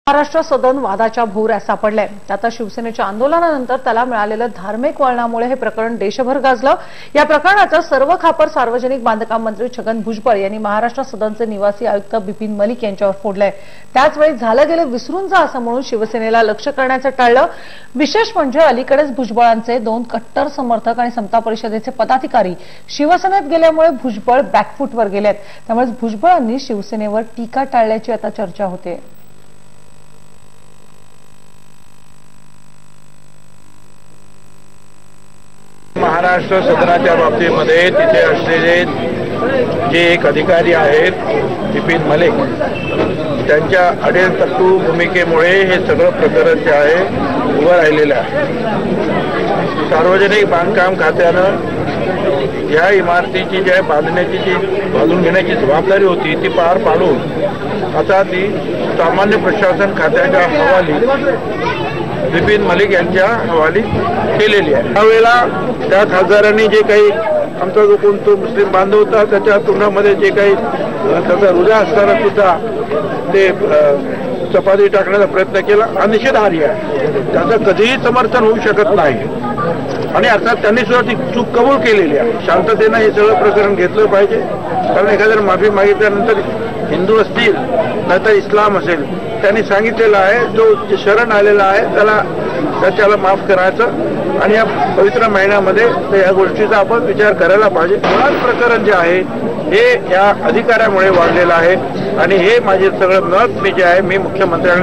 महाराष्ट्र सदन वादाच्या भोवऱ्यात सापडलंय। आता शिवसेनेच्या आंदोलनानंतर त्याला मिळालेल्या धार्मिक वळणामुळे हे प्रकरण देशभर गाजलं। या प्रकरणाचा सर्व खापर सार्वजनिक बांधकाम मंत्री छगन भुजबळ यांनी महाराष्ट्र सदनचे निवासी आयुक्त बिपिन मलिक यांच्यावर फोडलंय। त्याच वेळी झालं गेलं विसरून जा असं म्हणून शिवसेनेला लक्ष्य करण्याचं टाळलं। विशेष म्हणजे अलीकडेच भुजबळांचे 2 कट्टर समर्थक आणि समता परिषदेचे पदाधिकारी शिवसेनेत गेल्यामुळे भुजबळ बॅकफूटवर गेलेत। त्यामुळे भुजबळांनी शिवसेनेवर टीका टाळल्याची आता चर्चा होते। महाराष्ट्र सदनाच्या बाबतीमध्ये तिथे असलेले जे एक अधिकारी आहेत बिपिन मलिक त्यांच्या अडेलतट्टू भूमिकेमुळे हे सगळं प्रकरण जे आहे उभं राहिलेलं आहे। सार्वजनिक बांधकाम खात्यानं या इमारतीची जी बांधण्याची जी बांधून घेण्याची जबाबदारी होती ती पार पाडून आता ती सामान्य प्रशासन खात्याच्या हवाली बिपिन मलिक यांच्या हवाली केलेली आहे। त्यावेळेला त्या खासदारांनी जे काही आमचा जो कोणतो मुस्लिम बांधव होता त्याच्या तोंडामध्ये जे काही त्याचा रुजा असताना सुद्धा ते चपाती टाकण्याचा प्रयत्न केला हा निषेधार्ह आहे। त्याचं कधीही समर्थन होऊ शकत नाही आणि अर्थात त्यांनी सुद्धा ती चूक कबूल केलेली आहे। शांततेनं हे सगळं प्रकरण घेतलं पाहिजे, कारण एखाद्याने माफी मागितल्यानंतर हिंदू असतील नाहीतर इस्लाम असेल त्यांनी सांगितलेलं आहे जो शरण आलेला आहे त्याला माफ करायचं आणि या पवित्र महिन्यामध्ये या गोष्टीचा आपण विचार करायला पाहिजे। मुळात प्रकरण जे आहे हे या अधिकाऱ्यामुळे वाढलेलं आहे आणि हे माझे सगळं मत मी जे आहे मी मुख्यमंत्र्यांना